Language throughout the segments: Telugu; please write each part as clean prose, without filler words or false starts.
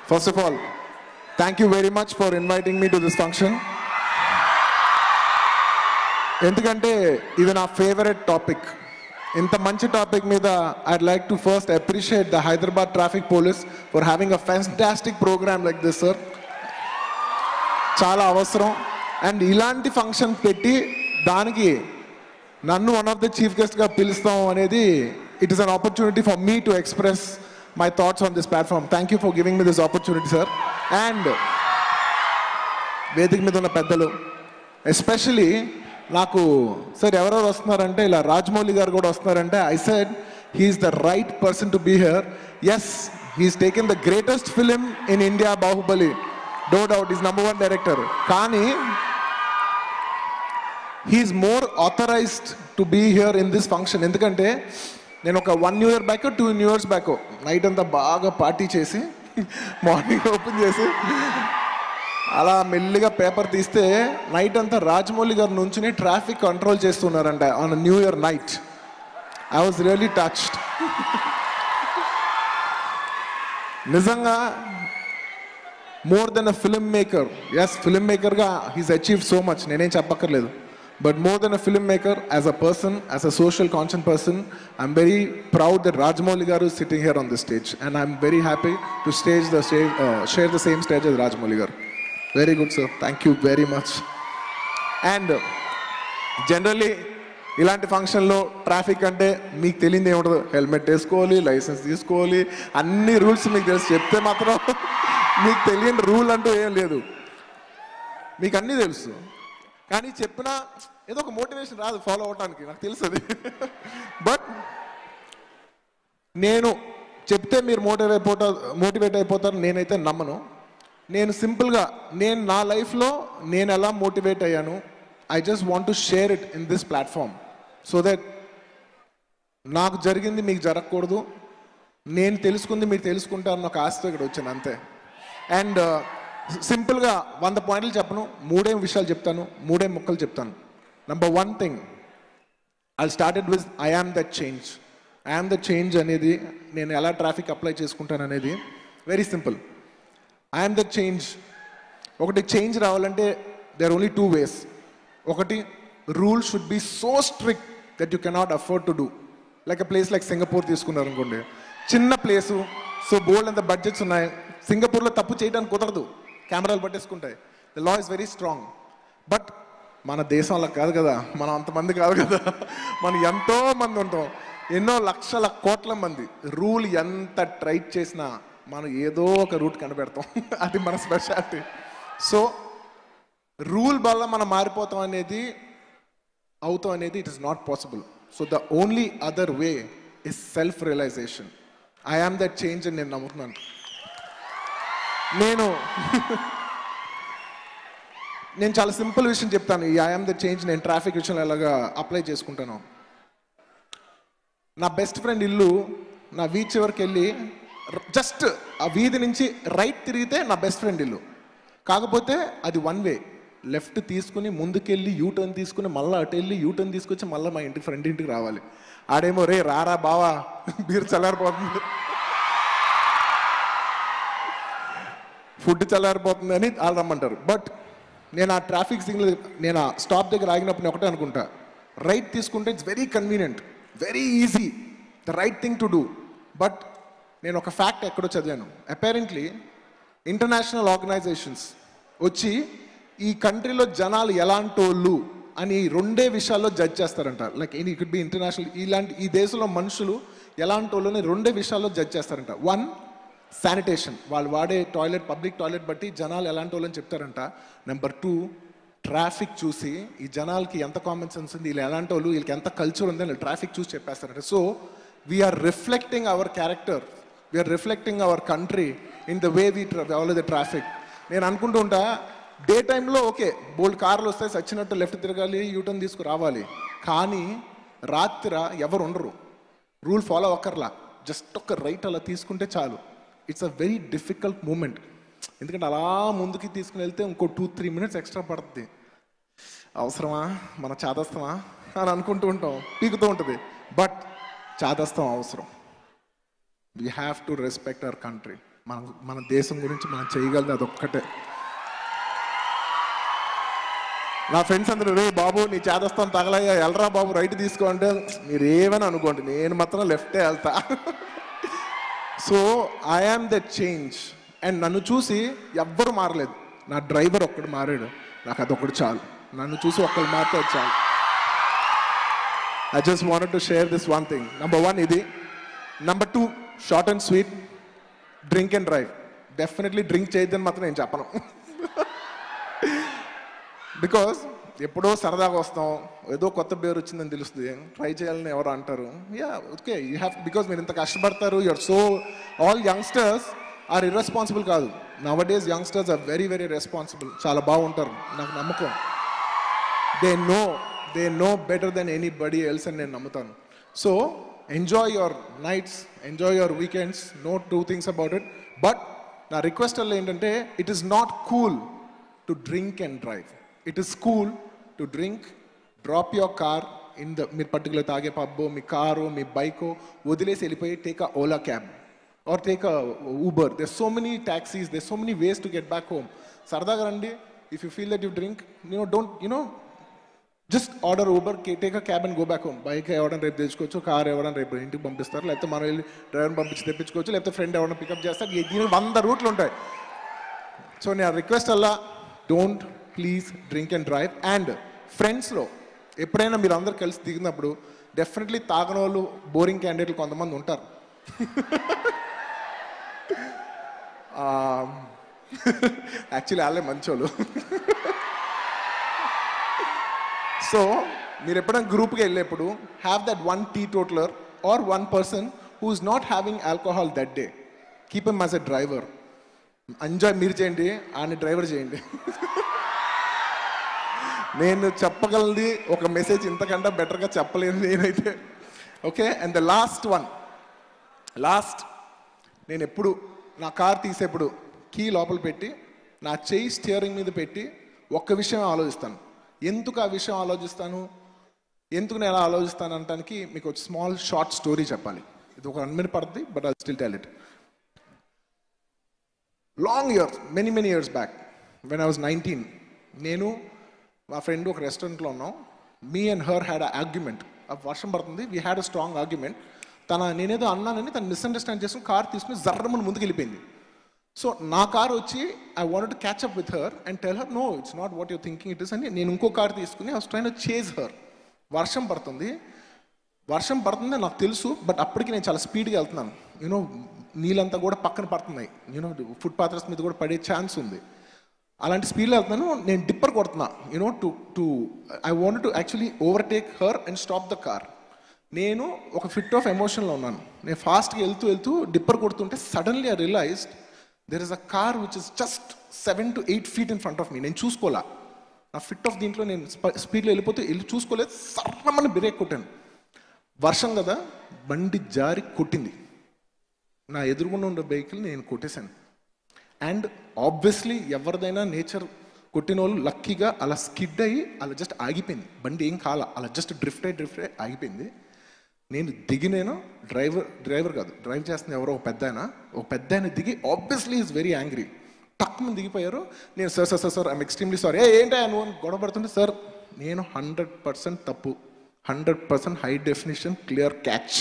First of all, thank you very much for inviting me to this function. ఎందుకంటే ఇది నా ఫేవరెట్ టాపిక్. ఇంత మంచి టాపిక్ మీద I'd like to first appreciate the Hyderabad Traffic Police for having a fantastic program like this, sir. చాలా అవసరం. అండ్ ఇలాంటి ఫంక్షన్ పెట్టి దానికి నన్ను వన్ ఆఫ్ ద చీఫ్ గెస్ట్గా పిలుస్తాం అనేది it is an opportunity for me to express my thoughts on this platform. Thank you for giving me this opportunity, sir. And వేదిక మీద ఉన్న పెద్దలు ఎస్పెషలీ నాకు సార్ ఎవరెవరు వస్తున్నారంటే ఇలా రాజమౌళి గారు కూడా వస్తున్నారంటే I said he's the right person to be here. Yes, he's taken the greatest film in India, Baahubali, no doubt is #1 director. కానీ he's more authorised to be here in this function. ఎందుకంటే నేను ఒక 1 year back 2 years back night అంతా బాగా పార్టీ చేసి మార్నింగ్ ఓపెన్ చేసి అలా మెల్లిగా పేపర్ తీస్తే నైట్ అంతా రాజమౌళి గారు నుంచుని ట్రాఫిక్ కంట్రోల్ చేస్తున్నారంట on new year night. I was really touched. నిజంగా more than a film maker, as film మేకర్గా హీస్ అచీవ్డ్ సో మచ్, నేనేం చెప్పక్కర్లేదు. But more than a filmmaker, as a person, as a social conscious person, I'm very proud that Rajamouli garu is sitting here on this stage, and I'm very happy to share the same stage as Rajamouli garu. Very good, sir. Thank you very much. And generally, ఇలాంటి ఫంక్షన్లో ట్రాఫిక్ అంటే మీకు తెలియదు ఏముండదు. హెల్మెట్ వేసుకోవాలి, లైసెన్స్ తీసుకోవాలి, అన్ని రూల్స్ మీకు తెలుసు. చెప్తే మాత్రం మీకు తెలియని రూల్ అంటూ ఏం లేదు, మీకు అన్నీ తెలుసు. కానీ చెప్పినా ఏదో ఒక మోటివేషన్ రాదు ఫాలో అవడానికి, నాకు తెలుసు అది. బట్ నేను చెప్తే మీరు మోటివేట్ అయిపోతారు నేనైతే నమ్మను. నేను సింపుల్గా నేను నా లైఫ్లో నేను ఎలా మోటివేట్ అయ్యాను, I just want to share it in this platform so that నాకు జరిగింది మీకు జరగకూడదు, నేను తెలుసుకుంది మీరు తెలుసుకుంటారని ఒక ఆశతో ఇక్కడ వచ్చాను అంతే. అండ్ సింపుల్గా 100 పాయింట్లు చెప్పను, 3 విషయాలు చెప్తాను, 3 ముక్కలు చెప్తాను. Number 1 thing I started with I am that change. I am that change అనేది నేను ఎలా ట్రాఫిక్ అప్లై చేసుకుంటాను అనేది very simple. I am that change. ఒకటి చేంజ్ రావాలంటే దేర్ ఓన్లీ 2 ways. ఒకటి, rule should be so strict that you cannot afford to do. Like a place like Singapore తీసుకున్నారు అనుకోండి, చిన్న ప్లేసు, సో బోల్డ్ అంత బడ్జెట్స్ ఉన్నాయి. సింగపూర్లో తప్పు చేయడానికి కుదరదు, కెమెరాలు పట్టేసుకుంటాయి. The law is very strong. But మన దేశంలో కాదు కదా, మనం అంతమంది కాదు కదా, మనం ఎంతో మంది ఉంటాం, ఎన్నో లక్షల కోట్ల మంది. రూల్ ఎంత ట్రై చేసినా మనం ఏదో ఒక రూట్ కనిపెడతాం, అది మన స్పెషాలిటీ. సో రూల్ వల్ల మనం మారిపోతాం అనేది అవుతాం అనేది it is not possible. So the only other way is self realisation. I am that change అని నేను నమ్ముతున్నాను. నేను చాలా సింపుల్ విషయం చెప్తాను. ఈ ఐ యామ్ ద చేంజ్ నేను ట్రాఫిక్ విషయంలో ఎలాగా అప్లై చేసుకుంటాను. నా బెస్ట్ ఫ్రెండ్ ఇల్లు నా వీధి చివరికి వెళ్ళి జస్ట్ ఆ వీధి నుంచి రైట్ తిరిగితే నా బెస్ట్ ఫ్రెండ్ ఇల్లు. కాకపోతే అది 1 way. లెఫ్ట్ తీసుకుని ముందుకెళ్ళి యూటర్న్ తీసుకుని మళ్ళీ అటు వెళ్ళి యూటర్న్ తీసుకొచ్చి మళ్ళీ మా ఫ్రెండ్ ఇంటికి రావాలి. ఆడేమో రే రారా బావా బీర్ చల్లారిపోతుంది, ఫుడ్ చల్లారిపోతుంది అని వాళ్ళు రమ్మంటారు. బట్ నేను ఆ ట్రాఫిక్ సిగ్నల్ నేను ఆ స్టాప్ దగ్గర ఆగినప్పుడు ఒకటే అనుకుంటా, రైట్ తీసుకుంటే it's very convenient, very easy, the right thing to do. But నేను ఒక ఫ్యాక్ట్ ఎక్కడో చదివాను. అపారెంట్లీ ఇంటర్నేషనల్ ఆర్గనైజేషన్స్ వచ్చి ఈ కంట్రీలో జనాలు ఎలాంటి వాళ్ళు అని 2 విషయాల్లో జడ్జ్ చేస్తారంట. Like it could be international, ఇలాంటి ఈ దేశంలో మనుషులు ఎలాంటి వాళ్ళని 2 విషయాల్లో జడ్జ్ చేస్తారంట. 1, శానిటేషన్, వాళ్ళు వాడే టాయిలెట్, పబ్లిక్ టాయిలెట్ బట్టి జనాలు ఎలాంటి వాళ్ళని చెప్తారంట. నెంబర్ 2, ట్రాఫిక్ చూసి ఈ జనాలకి ఎంత కామన్ సెన్స్ ఉంది, వీళ్ళు ఎలాంటి వాళ్ళు, వీళ్ళకి ఎంత కల్చర్ ఉంది అని ట్రాఫిక్ చూసి చెప్పేస్తారంట. So we're reflecting our character, we're reflecting our country in the way we follow the traffic. నేను అనుకుంటూ ఉంటా, డే టైంలో ఓకే బోల్డ్ కార్లు వస్తాయి, సచ్చినట్టు లెఫ్ట్ తిరగాలి, యూటర్న్ తీసుకు రావాలి. కానీ రాత్రి ఎవరు ఉండరు, రూల్ ఫాలో అక్కర్లా, జస్ట్ ఒక రైట్ అలా తీసుకుంటే చాలు. It's a very difficult moment. ఎందుకంటే అలా ముందుకి తీసుకుని వెళ్తే ఇంకో 2-3 minutes ఎక్స్ట్రా పడుతుంది. అవసరమా, మన చాదస్తమా అని అనుకుంటూ ఉంటాం, పీకుతూ ఉంటుంది. బట్ చాదస్తం అవసరం. We have to respect our country. మన దేశం గురించి మనం చేయగలదు అదొక్కటే. నా ఫ్రెండ్స్ అందరూ, రే బాబు నీ చేదస్తాను తగలయ్యా, వెళ్ళరా బాబు రైట్ తీసుకో అంటే, మీరు ఏమైనా అనుకోండి, నేను మాత్రం లెఫ్టే వెళ్తా. So I am the change. And నన్ను చూసి ఎవ్వరు మారలేదు, నా డ్రైవర్ ఒక్కడు మారాడు, నాకు అదొక్కడు చాలు. నన్ను చూసి ఒక్కడు మారితే చాలు. I just wanted to share this one thing. Number 1 ఇది. Number 2, short and sweet, drink and drive. Definitely drink చేయొద్దని మాత్రం నేను చెప్పను. బికాస్ ఎప్పుడో సరదాగా వస్తాం, ఏదో కొత్త బేర్ వచ్చిందని తెలుస్తుంది, ట్రై చేయాలని ఎవరు అంటారు. Yeah okay, you have, because మీరు ఇంత కష్టపడతారు, you're so, all youngsters are irresponsible కాదు. Now days youngsters are very very responsible, చాలా బాగుంటారు, నాకు నమ్మకం. They know better than anybody else అని నేను నమ్ముతాను. So enjoy your nights, enjoy your weekends, no two things about it. But నా రిక్వెస్ట్ అలా ఏంటంటే, it is not cool to drink and drive. It is cool to drink, drop your car in the, మీరు పర్టికులర్ తాగే పబ్బో, మీ కారు, మీ బైకో వదిలేసి వెళ్ళిపోయి take a Ola cab or take a Uber. There so many taxis, there so many ways to get back home. సరదాగా రండి. If you feel that you drink, don't just order Uber, take a cab and go back home. Bike ఎవరైనా రేపు తెచ్చుకోవచ్చు, కార్ ఎవరైనా రేపు ఇంటికి పంపిస్తారు, లేకపోతే మనం వెళ్ళి డ్రైవర్ని పంపించి తెప్పించుకోవచ్చు, లేకపోతే ఫ్రెండ్ ఎవరైనా పికప్ చేస్తారు. దీనికి 100 రూట్లు ఉంటాయి. సో నేను రిక్వెస్ట్ అలా, don't please drink and drive. And ఫ్రెండ్స్లో ఎప్పుడైనా మీరు అందరు కలిసి దిగినప్పుడు డెఫినెట్లీ తాగని వాళ్ళు, బోరింగ్ క్యాండిడేట్లు కొంతమంది ఉంటారు. యాక్చువల్లీ వాళ్ళే మంచోళ్ళు. సో మీరు ఎప్పుడైనా గ్రూప్కి వెళ్ళేప్పుడు, have that 1 teetotaler or 1 person who is not having alcohol that day. Keep him as a driver. Enjoy మీరు చేయండి, ఆయన డ్రైవర్ చేయండి. నేను చెప్పగలది ఒక మెసేజ్, ఇంతకంటే బెటర్గా చెప్పలేను నేనైతే. ఓకే, అండ్ ద లాస్ట్ నేను ఎప్పుడు నా కార్ తీసేప్పుడు కీ లోపల పెట్టి, నా చెయ్యి స్టీరింగ్ మీద పెట్టి ఒక్క విషయం ఆలోచిస్తాను. ఎందుకు ఆ విషయం ఆలోచిస్తాను, ఎందుకు నేను ఎలా ఆలోచిస్తాను అనడానికి మీకు ఒక స్మాల్ షార్ట్ స్టోరీ చెప్పాలి. ఇది ఒక 1 minute పడుతుంది, but I still tell it. Long years, many years back, when I was 19, నేను మా ఫ్రెండ్ ఒక రెస్టారెంట్లో ఉన్నాం. Me and her had a argument. వర్షం పడుతుంది, we had a strong argument. నేనేదో అన్నానని తను మిస్అండర్స్టాండ్ చేసుకుని కార్ తీసుకుని జర్రమని ముందుకు వెళ్ళిపోయింది. సో నా కార్ వచ్చి, I wanted to catch up with her and tell her, no it's not what you're thinking it is అని నేను ఇంకో కార్ తీసుకుని I was trying to chase her. వర్షం పడుతుంది నాకు తెలుసు, బట్ అప్పటికి నేను చాలా స్పీడ్గా వెళ్తున్నాను. నీళ్ళంతా కూడా పక్కన పడుతున్నాయి, ఫుట్ పాత్రస్ మీద కూడా పడే ఛాన్స్ ఉంది. అలాంటి స్పీడ్లో వెళ్తున్నాను, నేను డిప్పర్ కొడుతున్నా, I wanted to actually overtake her and stop the car. నేను ఒక ఫిట్ ఆఫ్ ఎమోషన్లో ఉన్నాను. నేను ఫాస్ట్గా వెళ్తూ డిప్పర్ కొడుతుంటే suddenly I realised there is a car which is just 7 to 8 feet in front of me. నేను చూసుకోలే, నా ఫిట్ ఆఫ్ దీంట్లో నేను స్పీడ్లో వెళ్ళి చూసుకోలేదు, సర్రమని బ్రేక్ కొట్టాను. వర్షం కదా, బండి జారి కొట్టింది, నా ఎదురుగుండా ఉండే వెహికల్ నేను కొట్టేశాను. అండ్ ఆబ్వియస్లీ ఎవరిదైనా నేచర్ కొట్టిన వాళ్ళు లక్కీగా అలా స్కిడ్ అయ్యి అలా జస్ట్ ఆగిపోయింది. బండి ఏం కాల, అలా జస్ట్ డ్రిఫ్ట్ అయ్యి ఆగిపోయింది. నేను డ్రైవర్ కాదు, డ్రైవ్ చేస్తున్న ఎవరో ఒక పెద్ద ఆయన దిగి, ఆబ్వియస్లీ ఈజ్ వెరీ యాంగ్రీ, టక్కుని దిగిపోయారు. నేను సార్ ఐఎమ్ ఎక్స్ట్రీమ్లీ సారీ. ఏంటో నువ్వు గొడవ పడుతుంటే, సార్ నేను 100% తప్పు, 100% హై డెఫినేషన్ క్లియర్ క్యాచ్,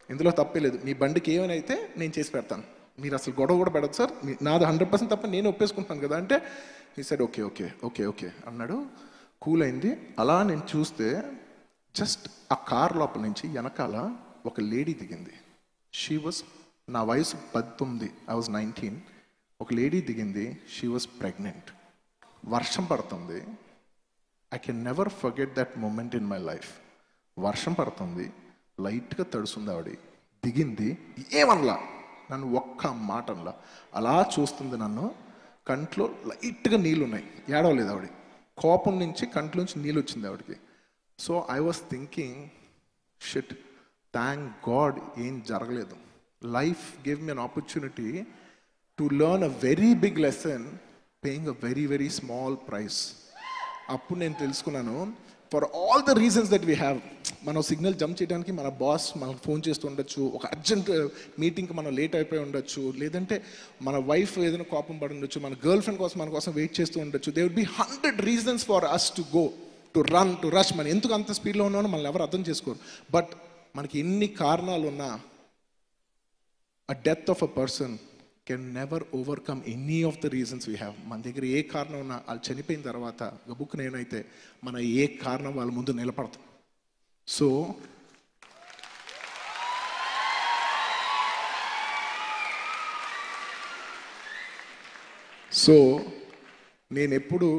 ఇందులో తప్పే లేదు, మీ బండికి ఏమైనా అయితే నేను చేసి పెడతాను, మీరు అసలు గొడవ కూడా పెడదు సార్, నాది 100% తప్ప, నేను ఒప్పేసుకుంటాను కదా అంటే, ఈ సైడ్ ఓకే అన్నాడు. కూల్ అయింది. అలా నేను చూస్తే జస్ట్ ఆ కార్ లోపల నుంచి వెనకాల ఒక లేడీ దిగింది. నా వయసు 19, ఐ వాజ్ 19. ఒక లేడీ దిగింది, షీ వాజ్ ప్రెగ్నెంట్. వర్షం పడుతుంది. I can never forget that moment in my life. వర్షం పడుతుంది, లైట్గా తడుస్తుంది, ఆవిడ దిగింది, ఏమనలా, నన్ను ఒక్క మాట అనలా, అలా చూస్తుంది నన్ను. కంట్లో లైట్గా నీళ్ళు ఉన్నాయి, ఏడవలేదు ఆవిడ, కోపం నుంచి కంట్లోంచి నీళ్ళు వచ్చింది ఆవిడకి. So I was thinking, shit, thank God ఏం జరగలేదు. Life gave me an opportunity to learn a very big lesson paying a very very small price. అప్పుడు నేను తెలుసుకున్నాను, for all the reasons that we have, మనం సిగ్నల్ జంప్ చేయడానికి మన బాస్ మనకు ఫోన్ చేస్తూ ఉండొచ్చు, ఒక అర్జెంట్ మీటింగ్కి మనం లేట్ అయిపోయి ఉండొచ్చు, లేదంటే మన వైఫ్ ఏదైనా కోపం పడి ఉండొచ్చు, మన గర్ల్ ఫ్రెండ్ కోసం మన కోసం వెయిట్ చేస్తూ ఉండొచ్చు. There would be 100 reasons for us to go, to run, to rush. మనం ఎందుకు అంత స్పీడ్లో ఉన్నామో మనల్ని ఎవరు అర్థం చేసుకోరు. బట్ మనకి ఎన్ని కారణాలు ఉన్నా a death of a person can never overcome any of the reasons we have. మన దగ్గర ఏ కారణం ఉన్నా వాళ్ళు చనిపోయిన తర్వాత గబుక్ నేనైతే మన ఏ కారణం వాళ్ళ ముందు నిలబడతాం. సో నేను ఎప్పుడు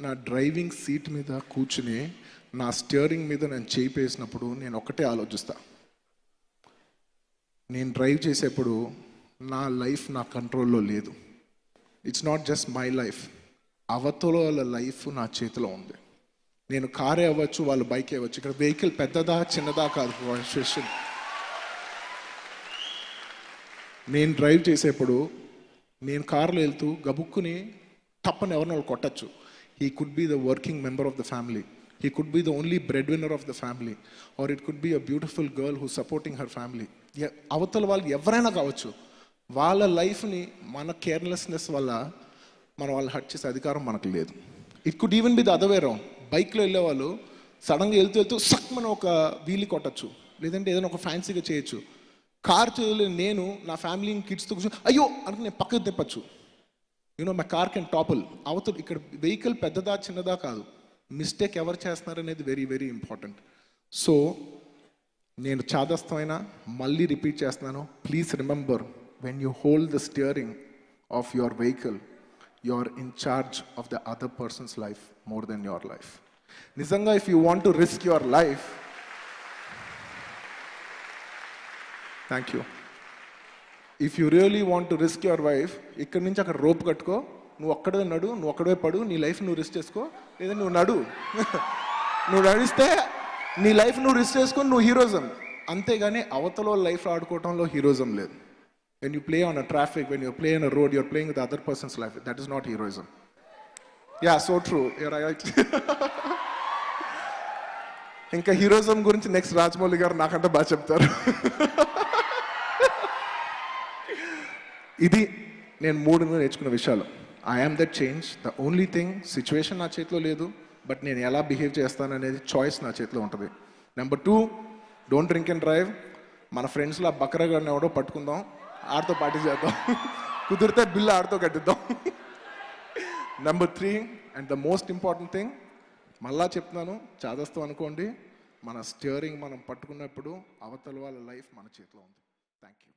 నా డ్రైవింగ్ సీట్ మీద కూర్చుని నా స్టీరింగ్ మీద నేను చేయి వేసినప్పుడు నేను ఒక్కటే ఆలోచిస్తా, నేను డ్రైవ్ చేసేప్పుడు నా లైఫ్ నా కంట్రోల్లో లేదు. It's not just my life, అవతల వాళ్ళ లైఫ్ నా చేతిలో ఉంది. నేను కారే అవ్వచ్చు, వాళ్ళు బైక్ అవ్వచ్చు. ఇక్కడ వెహికల్ పెద్దదా చిన్నదా కాదు క్వశ్చన్. నేను డ్రైవ్ చేసేప్పుడు నేను కార్లో వెళ్తూ గబుక్కుని తప్పని ఎవరిని వాళ్ళు కొట్టచ్చు. He could be the working member of the family, he could be the only breadwinner of the family, or it could be a beautiful girl who's supporting her family. అవతల వాళ్ళు ఎవరైనా కావచ్చు, వాళ్ళ లైఫ్ని మన కేర్లెస్నెస్ వల్ల మన వాళ్ళు హర్ట్ చేసే అధికారం మనకు లేదు. It could even be the other way round. బైక్లో వెళ్ళే వాళ్ళు సడన్గా వెళ్తూ సక్ మనం ఒక వీలి కొట్టచ్చు, లేదంటే ఏదైనా ఒక ఫ్యాన్సీగా చేయొచ్చు. కార్ చేయలేని నేను నా ఫ్యామిలీని కిడ్స్తో కూర్చొని అయ్యో అంటే నేను పక్కకు తిప్పచ్చు. My car can topple. అవతల ఇక్కడ వెహికల్ పెద్దదా చిన్నదా కాదు, మిస్టేక్ ఎవరు చేస్తున్నారు అనేది వెరీ వెరీ ఇంపార్టెంట్. సో నేను చాదస్తమైన మళ్ళీ రిపీట్ చేస్తున్నాను, please remember, when you hold the steering of your vehicle, you are in charge of the other persons life more than your life. నిజంగా if you want to risk your life, thank you, if you really want to risk your wife, ఇక్కడి నుంచి అక్కడ రోప్ కట్టుకో, నువ్వు ఒక్కడే నడు, నువ్వు ఒక్కడే పడు, నీ లైఫ్ నువ్వు రిస్క్ చేసుకో. లేదా నువ్వు నడు, నువ్వు నడిస్తే నీ లైఫ్ నువ్వు రిస్క్ చేసుకొని నువ్వు హీరోజం. అంతేగాని అవతల లైఫ్ ఆడుకోవడంలో హీరోజం లేదు. When you play on a traffic, when you play on a road, you're playing with other persons life. That is not heroism. Yeah, so true. ఇంకా హీరోయిజం గురించి నెక్స్ట్ రాజమౌళి గారు నాకంటే బాగా చెప్తారు. ఇది నేను 3 నేర్చుకున్న విషయాలు. I am that change. The only thing, situation నా చేతిలో లేదు, బట్ నేను ఎలా బిహేవ్ చేస్తాను అనేది చాయిస్ నా చేతిలో ఉంటుంది. Number 2, don't drink and drive. మన ఫ్రెండ్స్లో బక్రా గారిని ఎవడో పట్టుకుందాం, ఆడితో పార్టీ చేద్దాం, కుదిరితే బిల్లు ఆడితో కట్టిద్దాం. Number 3 and the most important thing, మళ్ళా చెప్తున్నాను, చాదస్తం అనుకోండి, మన స్టీరింగ్ మనం పట్టుకున్నప్పుడు అవతల వాళ్ళ లైఫ్ మన చేతిలో ఉంది. Thank you.